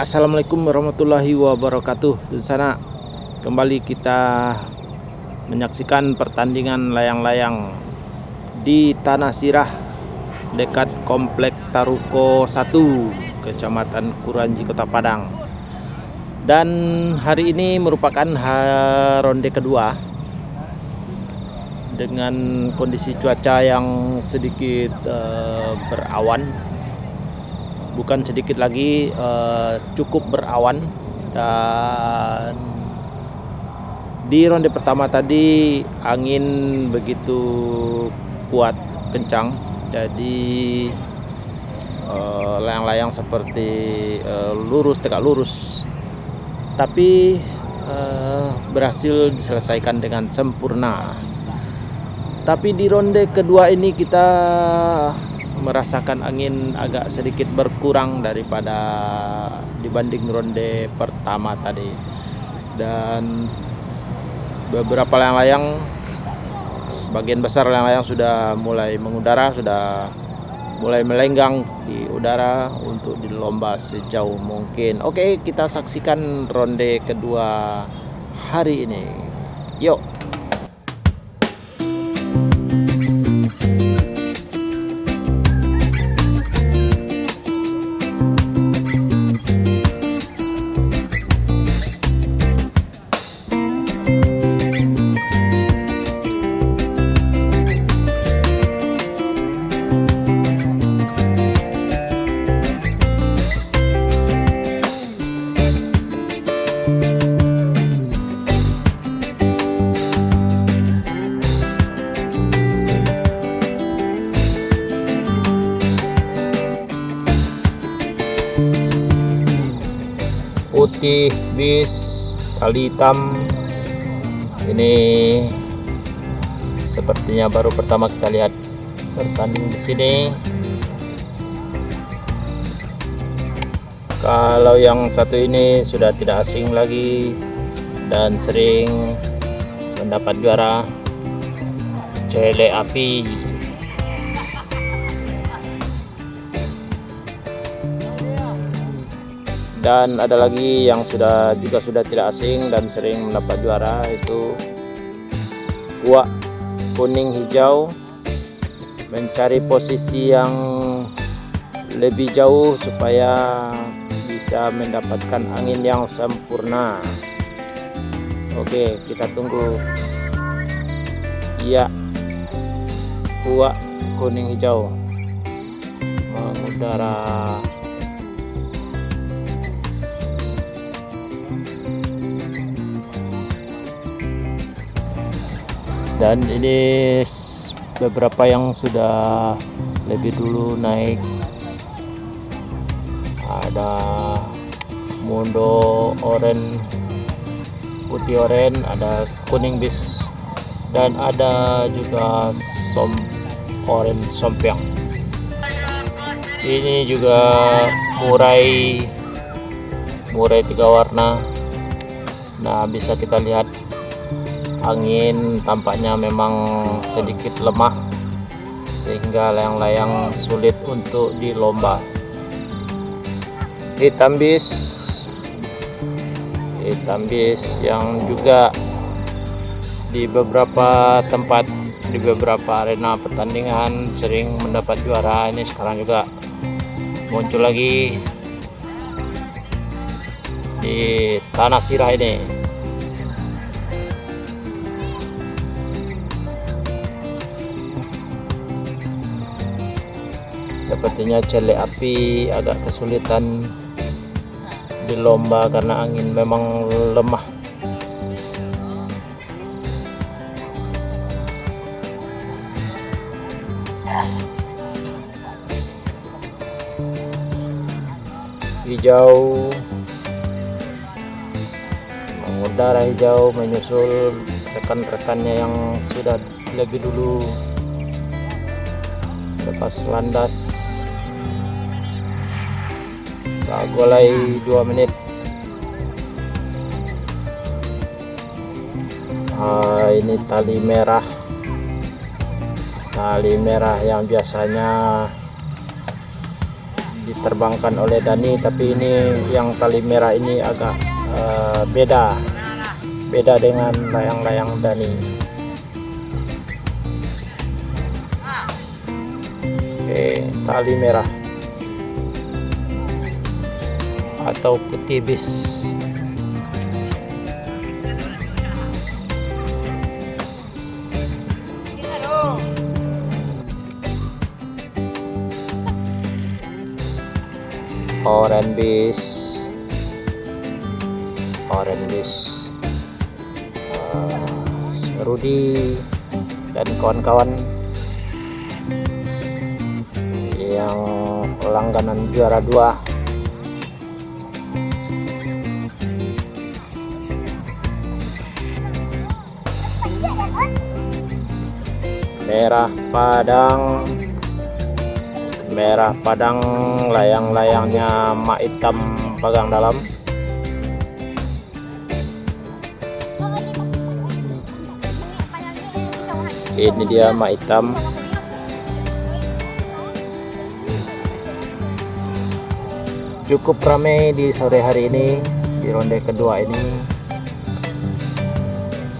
Assalamualaikum warahmatullahi wabarakatuh. Di sana kembali kita menyaksikan pertandingan layang-layang di Tanah Sirah dekat Komplek Taruko 1, Kecamatan Kuranji, Kota Padang. Dan hari ini merupakan ronde kedua dengan kondisi cuaca yang sedikit berawan. Bukan sedikit lagi, cukup berawan. Dan di ronde pertama tadi angin begitu kuat, kencang. Jadi layang-layang seperti tegak lurus. Tapi berhasil diselesaikan dengan sempurna. Tapi di ronde kedua ini kita merasakan angin agak sedikit berkurang daripada dibanding ronde pertama tadi, dan beberapa layang-layang, sebagian besar layang-layang sudah mulai mengudara, sudah mulai melenggang di udara untuk dilomba sejauh mungkin. Oke, kita saksikan ronde kedua hari ini. Yuk. Putih bis kali hitam ini sepertinya baru pertama kita lihat bertanding di sini. Kalau yang satu ini sudah tidak asing lagi dan sering mendapat juara, Cele Api. Dan ada lagi yang sudah tidak asing dan sering mendapat juara, itu Uak Kuning Hijau, mencari posisi yang lebih jauh supaya bisa mendapatkan angin yang sempurna. Oke, kita tunggu. Iya, Uak Kuning Hijau mengudara. Dan ini beberapa yang sudah lebih dulu naik. Ada Mundo Oren, Putih Oren, ada Kuning Bis, dan ada juga Oren Sompiang. Ini juga murai 3 warna. Nah, bisa kita lihat angin tampaknya memang sedikit lemah sehingga layang-layang sulit untuk dilomba. Hitam bis yang juga di beberapa tempat, di beberapa arena pertandingan sering mendapat juara, ini sekarang juga muncul lagi di Tanah Sirah ini. Sepertinya Cele Api agak kesulitan di lomba karena angin memang lemah. Hijau mengudara, hijau menyusul rekan-rekannya yang sudah lebih dulu lepas landas. Golai 2 menit. Ini tali merah yang biasanya diterbangkan oleh Dani, tapi ini yang tali merah ini agak beda dengan layang-layang Dani. Oke, tali merah atau putih bis. Orange bis, Rudi dan kawan-kawan yang langganan juara 2. Merah Padang, layang-layangnya mak hitam pagang dalam. Ini dia mak hitam. Cukup ramai di sore hari ini, di ronde kedua ini.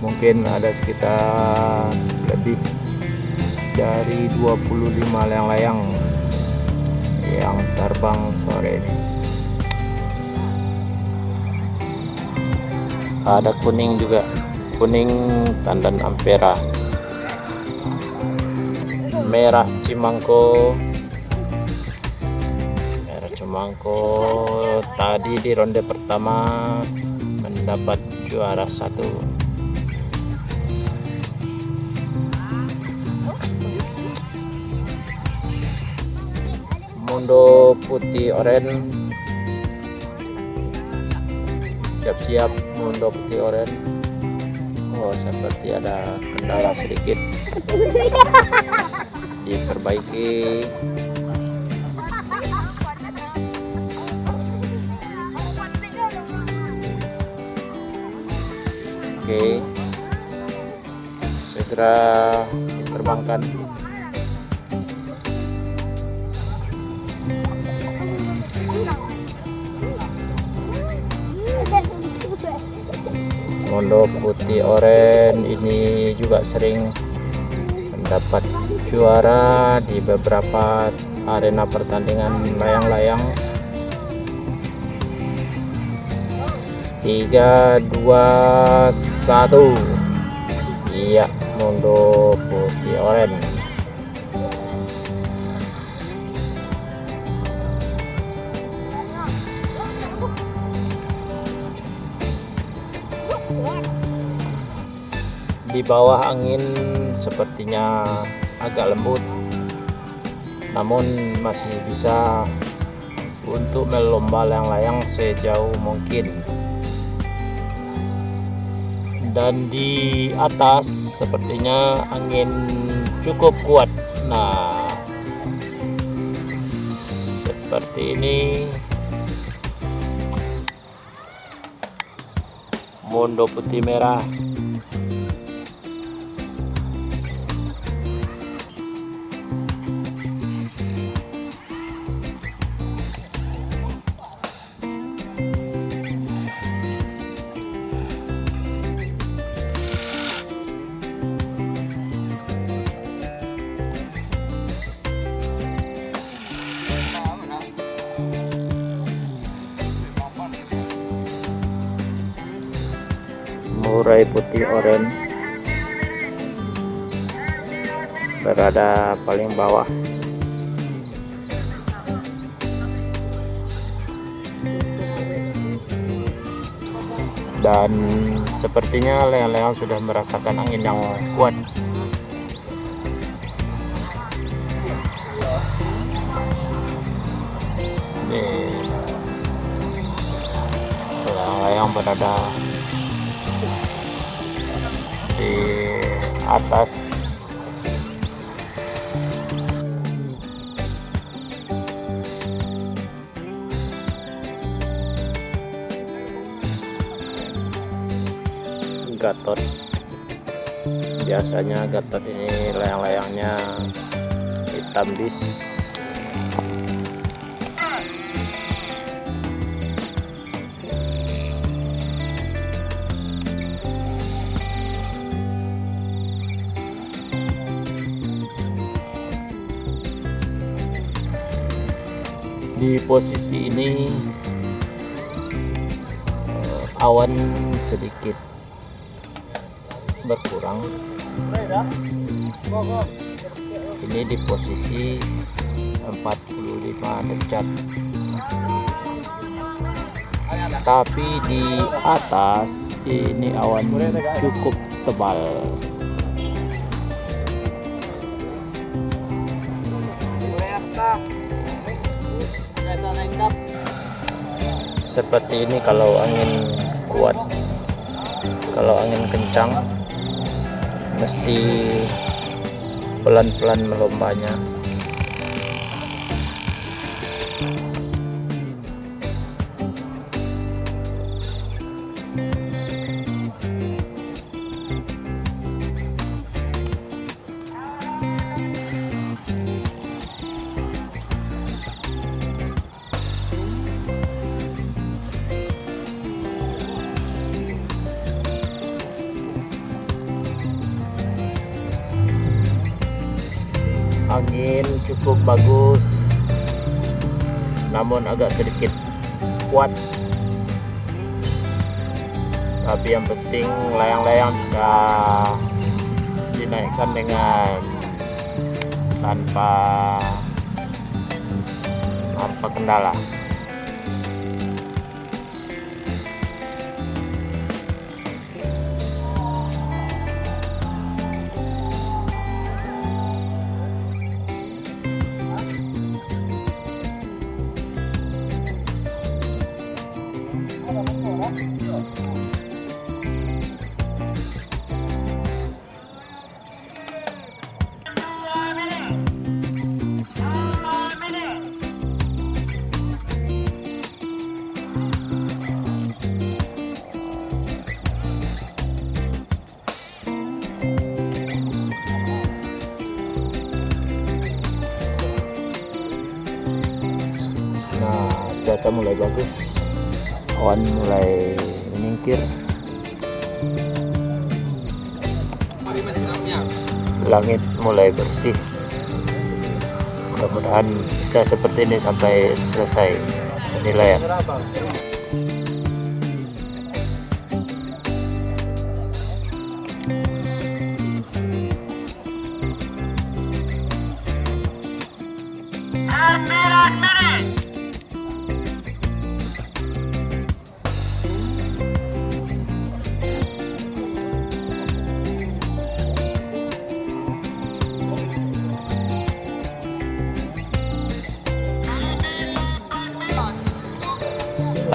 Mungkin ada sekitar lebih dari 25 layang-layang yang terbang sore ini. Ada kuning juga, kuning tandan ampera. Merah Cimangko tadi di ronde pertama mendapat juara 1. Mundo putih oren, siap-siap Mundo putih oren. Oh, seperti ada kendala sedikit, diperbaiki. Oke, segera diterbangkan. Mundo putih oren ini juga sering mendapat juara di beberapa arena pertandingan layang-layang. 3, 2, 1. Iya, Mundo putih oren. Di bawah angin sepertinya agak lembut, namun masih bisa untuk melomba layang-layang sejauh mungkin. Dan di atas sepertinya angin cukup kuat. Nah, seperti ini Mundo putih merah. Murai putih oren berada paling bawah. Dan sepertinya layang-layang sudah merasakan angin yang kuat. Ini layang-layang berada di atas. Gatot, biasanya gatot ini layang-layangnya hitam bis. Di posisi ini awan sedikit berkurang. Ini di posisi 45 derajat, tapi di atas ini awan cukup tebal. Seperti ini kalau angin kuat, kalau angin kencang mesti pelan-pelan melombanya. Angin cukup bagus, namun agak sedikit kuat, tapi yang penting layang-layang bisa dinaikkan dengan tanpa kendala. Cuaca mulai bagus, awan mulai menyingkir, langit mulai bersih. Mudah-mudahan bisa seperti ini sampai selesai penilaian.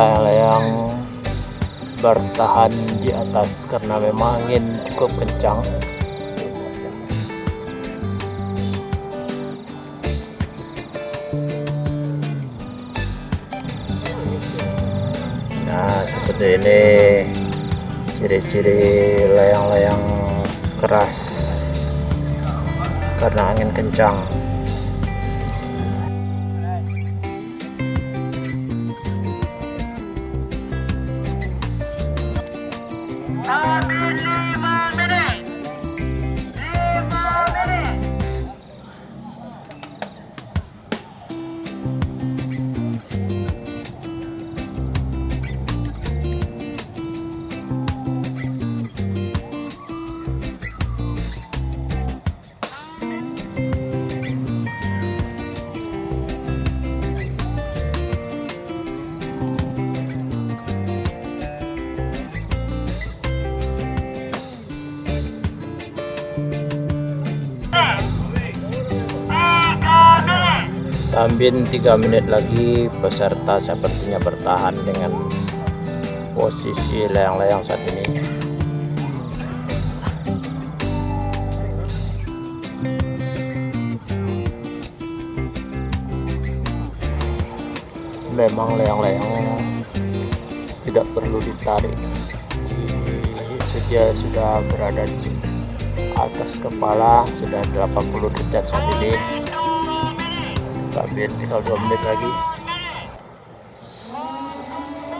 Layang bertahan di atas karena memang angin cukup kencang. Nah, seperti ini ciri-ciri layang-layang keras karena angin kencang. Tambin 3 menit lagi, peserta sepertinya bertahan dengan posisi layang-layang saat ini. Memang layang-layang tidak perlu ditarik, dia sudah berada di atas kepala, sudah 80 derajat saat ini. Tambin tinggal 2 menit lagi.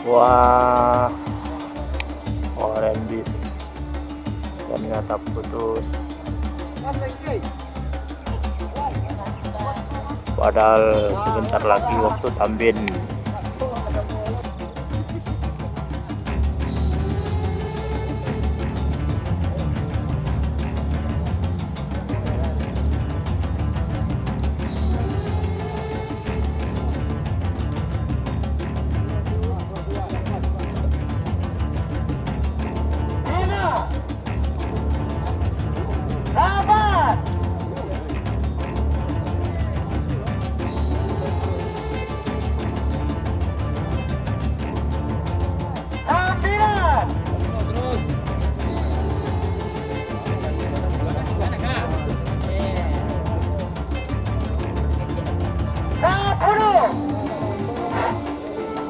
Wah, orembis ternyata putus. padahal sebentar lagi waktu tambin.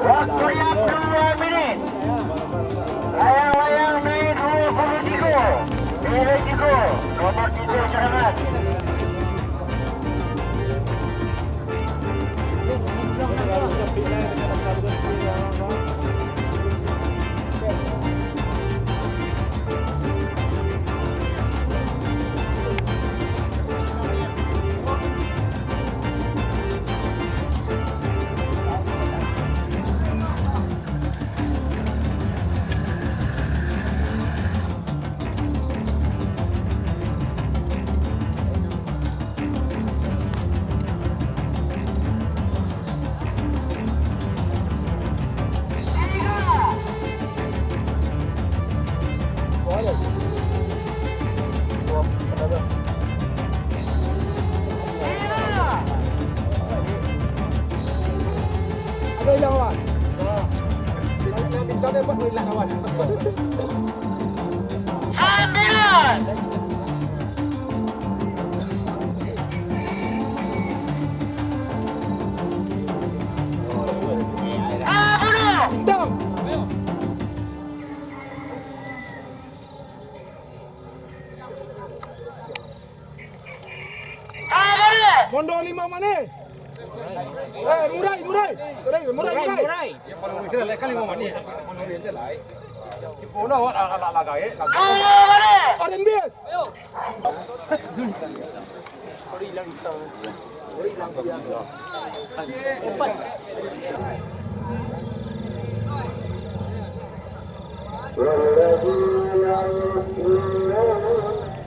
Waktunya 2 menit. Layang-layang naik 23. Nilai Jiko, nomor 3 cadangan. Ada hilang awak. Kita dapat hilang awak. 9. Hitam. Mondo 5 mana? Murai. Oren bias.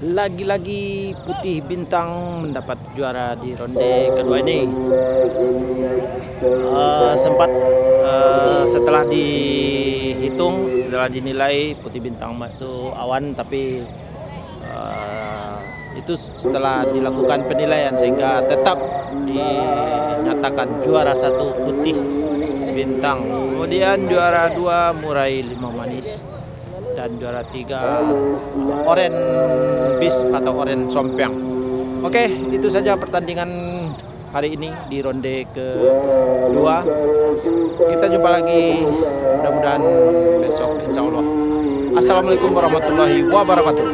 Lagi-lagi Putih Bintang mendapat juara di ronde kedua ini. Sempat setelah dihitung, setelah dinilai Putih Bintang masuk awan, tapi itu setelah dilakukan penilaian sehingga tetap dinyatakan juara 1 Putih Bintang. Kemudian juara 2 Murai Limau Manis. Dan juara 3 Oren Bis atau Oren Sompiang. Oke, itu saja pertandingan hari ini di ronde kedua. Kita jumpa lagi mudah-mudahan besok insya Allah. Assalamualaikum warahmatullahi wabarakatuh.